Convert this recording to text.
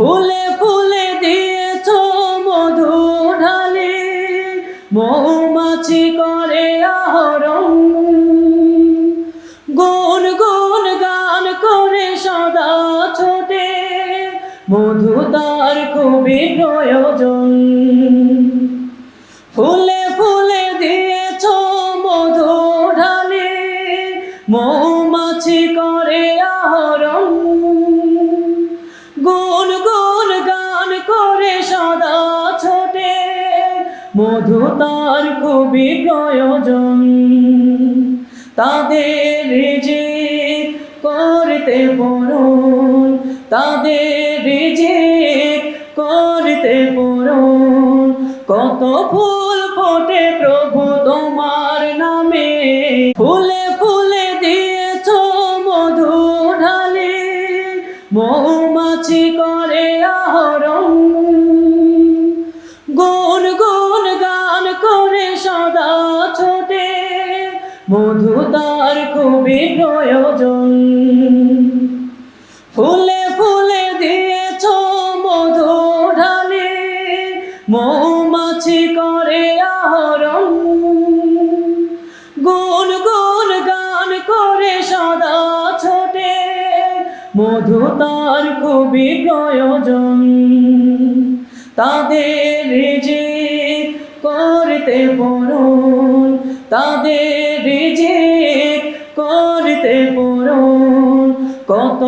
ফুলে ফুলে দিয়েছ মধু ঢালি, মৌমাছি করে আহরণ। গুন গুন গান করে সদা ছোটে, মধু তার খুবই প্রয়োজন। ফুলে ফুলে দিয়েছ মধু ঢালি, মৌমাছি করে আহরণ। গুন গুন গান করে সদা ছোটে, মধু তার খুবই প্রয়োজন। তাদের রিজিক করতে পূরণ, তাদের রিজিক করতে পূরণ। কত ফুল ফোটে প্রভু তোমার নামে, ফুলে ফুলে দিয়েছ মধু ঢালি, মৌমাছি করে আহরণ। গুন গুন গান করে সদা ছোটে, মধু তার খুবই প্রয়োজন। ফুলে ফুলে দিয়েছ মধু ঢালি, মৌমাছি করে আহরণ। গুন গুন গান করে সদা ছোটে, মধু তার খুবই প্রয়োজন। তাদের রিজিক করতে পূরণ, তাদের রিজিক করতে পূরণ। কত